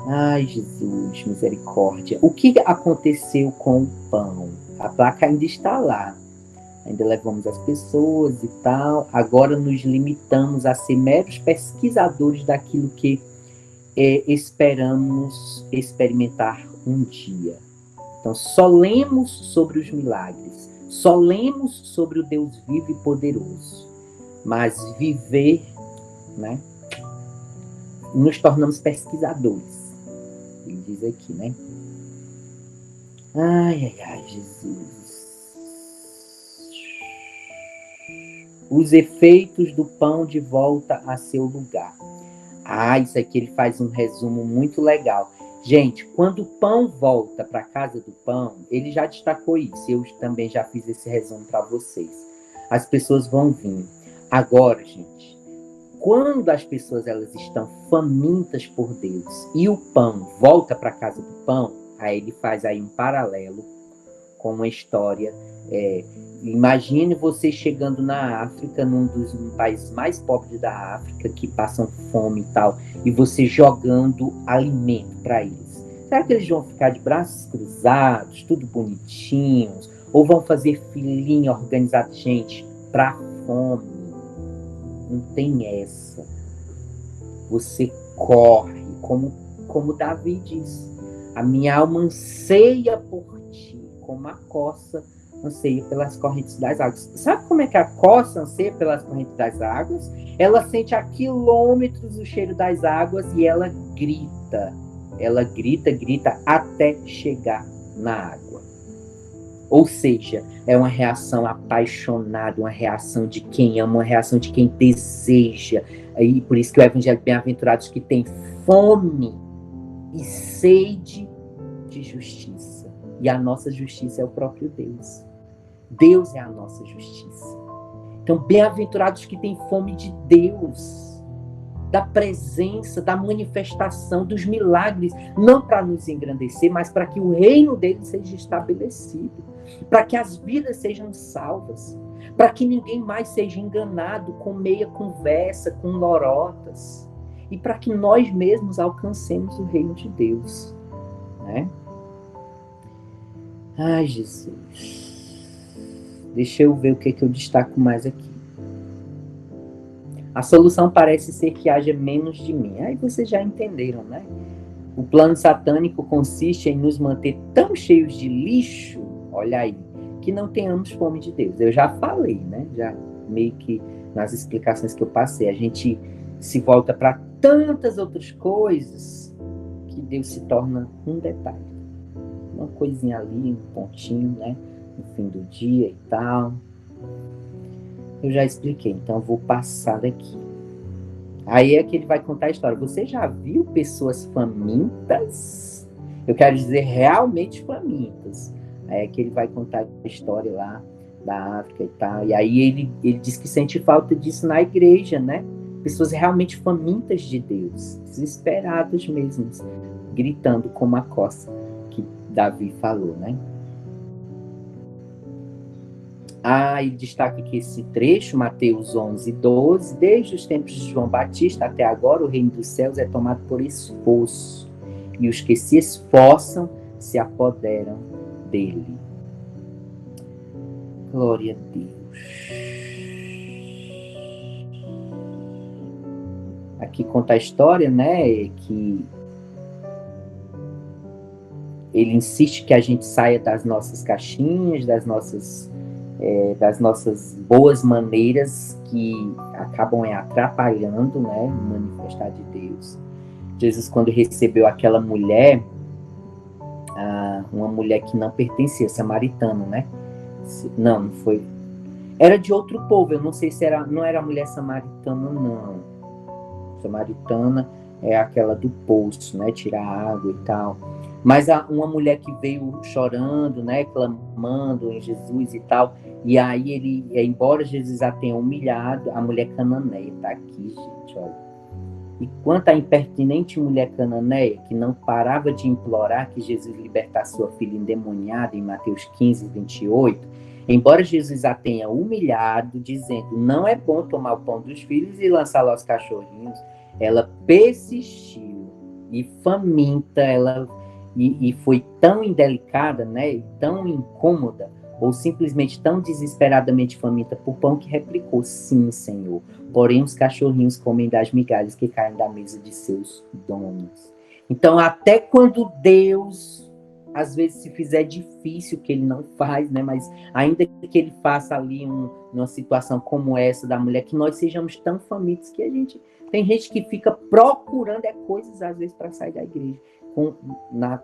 Ai, Jesus, misericórdia. O que aconteceu com o pão? A placa ainda está lá. Ainda levamos as pessoas e tal. Agora nos limitamos a ser meros pesquisadores daquilo que esperamos experimentar um dia. Então, só lemos sobre os milagres, só lemos sobre o Deus vivo e poderoso. Mas viver, né? Nos tornamos pesquisadores. Ele diz aqui, né? Ai, Jesus. Os efeitos do pão de volta a seu lugar. Isso aqui ele faz um resumo muito legal. Gente, quando o pão volta para a casa do pão, ele já destacou isso. Eu também já fiz esse resumo para vocês. As pessoas vão vir. Agora, gente, quando as pessoas elas estão famintas por Deus e o pão volta para a casa do pão, aí ele faz aí um paralelo com uma história. Imagine você chegando na África, num dos países mais pobres da África, que passam fome e tal, e você jogando alimento para eles. Será que eles vão ficar de braços cruzados, tudo bonitinhos? Ou vão fazer filinha organizada? Gente, para fome, não tem essa. Você corre, como Davi diz. A minha alma anseia por ti, como a coça anseia pelas correntes das águas. Sabe como é que a coça anseia pelas correntes das águas? Ela sente a quilômetros o cheiro das águas e ela grita. Ela grita até chegar na água. Ou seja, é uma reação apaixonada, uma reação de quem ama, uma reação de quem deseja. E por isso que o Evangelho Bem-aventurados que tem fome e sede de justiça. E a nossa justiça é o próprio Deus. Deus é a nossa justiça. Então, bem-aventurados que têm fome de Deus, da presença, da manifestação, dos milagres, não para nos engrandecer, mas para que o reino dele seja estabelecido, para que as vidas sejam salvas, para que ninguém mais seja enganado com meia conversa, com lorotas, e para que nós mesmos alcancemos o reino de Deus, né? Ai, Jesus. Deixa eu ver o que eu destaco mais aqui. A solução parece ser que haja menos de mim. Aí vocês já entenderam, né? O plano satânico consiste em nos manter tão cheios de lixo, olha aí, que não tenhamos fome de Deus. Eu já falei, né? Já meio que nas explicações que eu passei. A gente se volta para tantas outras coisas que Deus se torna um detalhe. Uma coisinha ali, um pontinho, né? No fim do dia e tal. Eu já expliquei, então eu vou passar daqui. Aí é que ele vai contar a história. Você já viu pessoas famintas? Eu quero dizer realmente famintas. Aí é que ele vai contar a história lá da África e tal. E aí ele diz que sente falta disso na igreja, né? Pessoas realmente famintas de Deus, desesperadas mesmo, gritando como a coça que Davi falou, né? E destaca aqui esse trecho, Mateus 11, 12. Desde os tempos de João Batista até agora, o reino dos céus é tomado por esforço, e os que se esforçam se apoderam dele. Glória a Deus. Aqui conta a história, né, que ele insiste que a gente saia das nossas caixinhas, das nossas boas maneiras que acabam atrapalhando, né, o manifestar de Deus. Jesus, quando recebeu aquela mulher, uma mulher que não pertencia, samaritana, né? Não foi. Era de outro povo, eu não sei se não era mulher samaritana, não. Samaritana é aquela do poço, né? Tirar água e tal. Mas uma mulher que veio chorando, né? Clamando em Jesus e tal. E aí embora Jesus a tenha humilhado, a mulher cananeia está aqui, gente, olha. E quanto à impertinente mulher cananeia, que não parava de implorar que Jesus libertasse sua filha endemoniada, em Mateus 15, 28, embora Jesus a tenha humilhado, dizendo, não é bom tomar o pão dos filhos e lançá-lo aos cachorrinhos, ela persistiu, e faminta, e foi tão indelicada, né, e tão incômoda, ou simplesmente tão desesperadamente faminta por pão, que replicou, sim, Senhor, porém os cachorrinhos comem das migalhas que caem da mesa de seus donos. Então, até quando Deus, às vezes, se fizer difícil, que ele não faz, né? Mas ainda que ele faça ali uma situação como essa da mulher, que nós sejamos tão famintos que tem gente que fica procurando coisas, às vezes, para sair da igreja.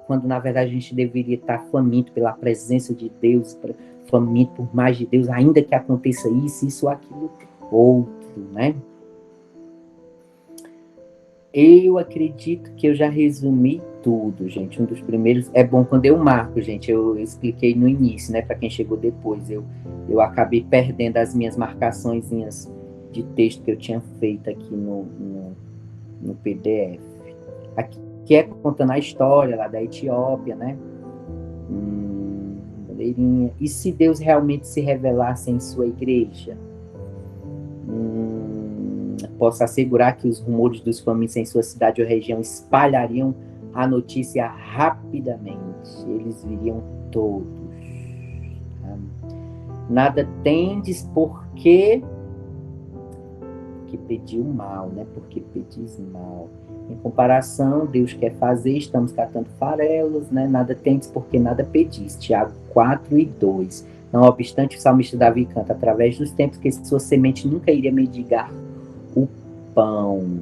Quando, na verdade, a gente deveria estar faminto pela presença de Deus, faminto por mais de Deus, ainda que aconteça isso, aquilo, outro, né? Eu acredito que eu já resumi tudo, gente. Um dos primeiros... É bom quando eu marco, gente. Eu expliquei no início, né? Para quem chegou depois. Eu acabei perdendo as minhas marcaçõezinhas de texto que eu tinha feito aqui no PDF. Aqui é contando a história lá da Etiópia, né? Bandeirinha. E se Deus realmente se revelasse em sua igreja? Posso assegurar que os rumores dos famintos em sua cidade ou região espalhariam a notícia rapidamente. Eles viriam todos. Nada tendes porque pediu mal, né? Porque pedis mal. Em comparação, Deus quer fazer, estamos catando farelos, né? Nada tendes porque nada pedis. Tiago 4:2. Não obstante, o salmista Davi canta, através dos tempos que sua semente nunca iria mendigar o pão.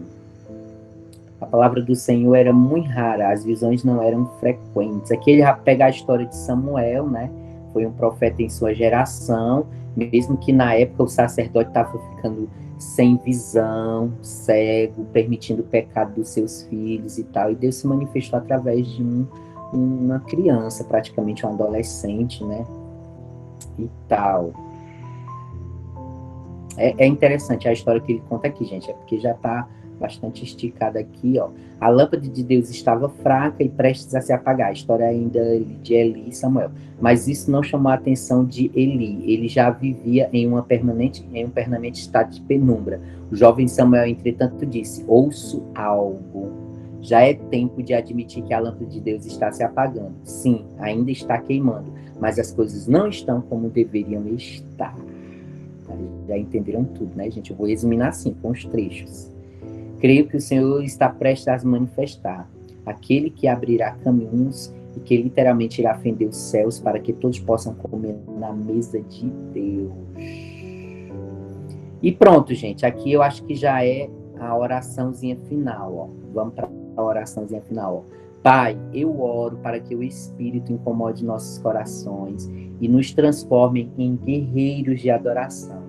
A palavra do Senhor era muito rara, as visões não eram frequentes. Aqui ele pega a história de Samuel, né? Foi um profeta em sua geração, mesmo que na época o sacerdote estava ficando sem visão, cego, permitindo o pecado dos seus filhos e tal. E Deus se manifestou através de uma criança, praticamente um adolescente, né? E tal. É interessante a história que ele conta aqui, gente, é porque já está bastante esticada aqui, ó. A lâmpada de Deus estava fraca e prestes a se apagar. A história ainda de Eli e Samuel. Mas isso não chamou a atenção de Eli. Ele já vivia em um permanente estado de penumbra. O jovem Samuel, entretanto, disse, ouço algo. Já é tempo de admitir que a lâmpada de Deus está se apagando. Sim, ainda está queimando, mas as coisas não estão como deveriam estar. Já entenderam tudo, né, gente? Eu vou resumir assim, com os trechos. Creio que o Senhor está prestes a se manifestar. Aquele que abrirá caminhos e que literalmente irá fender os céus para que todos possam comer na mesa de Deus. E pronto, gente. Aqui eu acho que já é a oraçãozinha final, ó. Vamos para a oraçãozinha final, ó. Pai, eu oro para que o Espírito incomode nossos corações e nos transforme em guerreiros de adoração.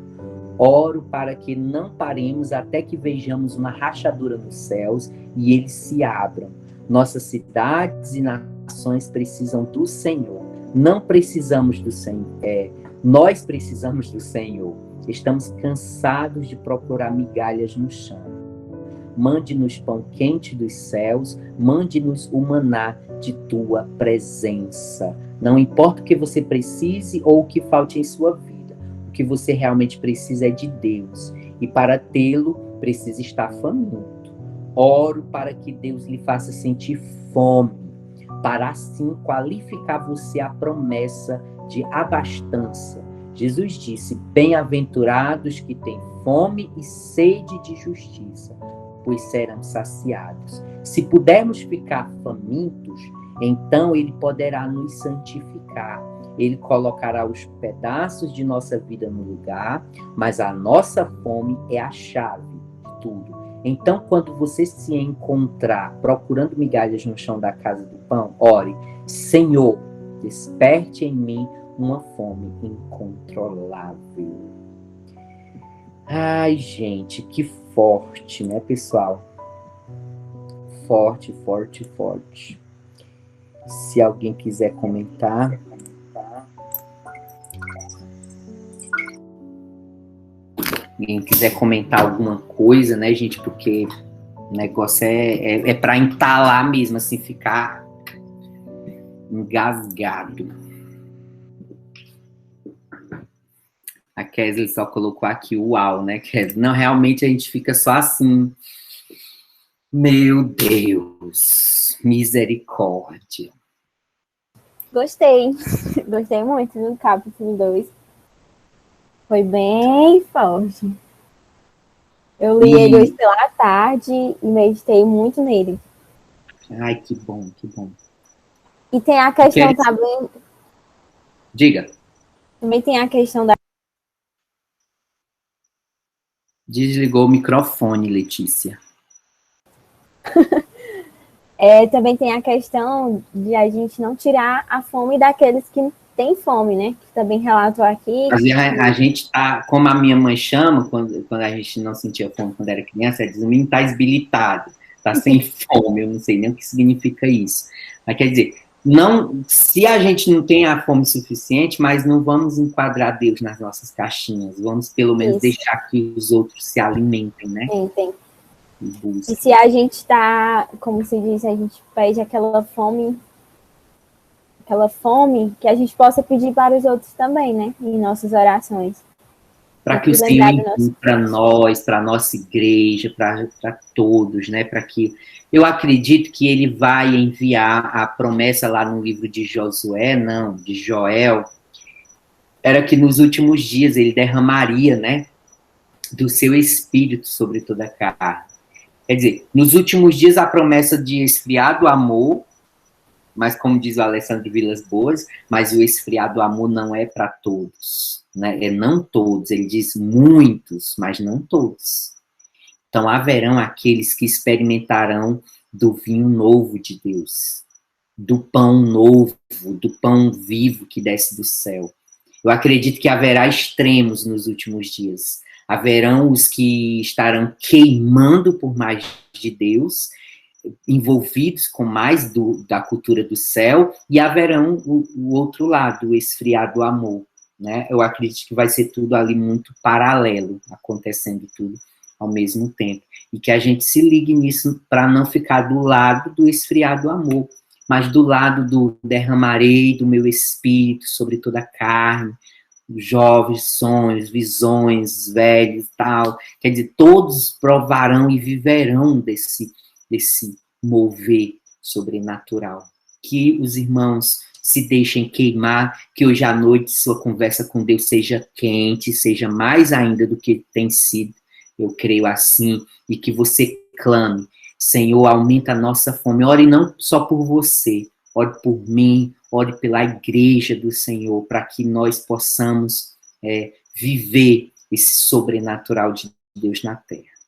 Oro para que não paremos até que vejamos uma rachadura nos céus e eles se abram. Nossas cidades e nações precisam do Senhor. Não precisamos do Senhor. Nós precisamos do Senhor. Estamos cansados de procurar migalhas no chão. Mande-nos pão quente dos céus, mande-nos o maná de tua presença. Não importa o que você precise ou o que falte em sua vida, o que você realmente precisa é de Deus, e para tê-lo, precisa estar faminto. Oro para que Deus lhe faça sentir fome, para assim qualificar você à promessa de abastança. Jesus disse, bem-aventurados que têm fome e sede de justiça, pois serão saciados. Se pudermos ficar famintos, então ele poderá nos santificar. Ele colocará os pedaços de nossa vida no lugar, mas a nossa fome é a chave de tudo. Então, quando você se encontrar procurando migalhas no chão da casa do pão, ore: Senhor, desperte em mim uma fome incontrolável. Ai, gente, que forte, né, pessoal? Forte, forte, forte. Se alguém quiser comentar. Alguém quiser comentar alguma coisa, né, gente? Porque o negócio é para entalar mesmo, assim, ficar engasgado. A Kesley só colocou aqui o uau, né, Kesley? Não, realmente a gente fica só assim. Meu Deus, misericórdia. Gostei. Gostei muito do capítulo 2. Foi bem forte. Eu li ele hoje pela tarde e meditei muito nele. Ai, que bom, que bom. E tem a questão também... Diga. Também tem a questão da... Desligou o microfone, Letícia. Também tem a questão de a gente não tirar a fome daqueles que têm fome, né? Que também relatou aqui. Mas a gente tá, como a minha mãe chama, quando a gente não sentia fome quando era criança, ela diz: o menino tá esbilitado, tá sem fome. Eu não sei nem o que significa isso. Mas quer dizer, não, se a gente não tem a fome suficiente, mas não vamos enquadrar Deus nas nossas caixinhas. Vamos pelo menos deixar que os outros se alimentem, né? Tem. E se a gente tá, como se diz, a gente pede aquela fome que a gente possa pedir para os outros também, né? Em nossas orações. Para que o Senhor envie para nós, para a nossa igreja, para todos, né? Para que eu acredito que ele vai enviar a promessa lá no livro de Josué, não, de Joel, era que nos últimos dias ele derramaria, né, do seu espírito sobre toda a carne. Quer dizer, nos últimos dias a promessa de esfriar do amor, mas como diz o Alessandro Vilas Boas, mas o esfriar do amor não é para todos, né? É não todos, ele diz muitos, mas não todos. Então haverão aqueles que experimentarão do vinho novo de Deus, do pão novo, do pão vivo que desce do céu. Eu acredito que haverá extremos nos últimos dias. Haverão os que estarão queimando por mais de Deus, envolvidos com mais da cultura do céu, e haverão o outro lado, o esfriar do amor, né? Eu acredito que vai ser tudo ali muito paralelo, acontecendo tudo ao mesmo tempo. E que a gente se ligue nisso para não ficar do lado do esfriar do amor, mas do lado do derramarei do meu espírito sobre toda a carne, jovens, sonhos, visões, velhos e tal. Quer dizer, todos provarão e viverão desse mover sobrenatural. Que os irmãos se deixem queimar, que hoje à noite sua conversa com Deus seja quente, seja mais ainda do que tem sido, eu creio assim, e que você clame: Senhor, aumenta a nossa fome. Ore não só por você, ore por mim, ore pela igreja do Senhor, para que nós possamos viver esse sobrenatural de Deus na terra.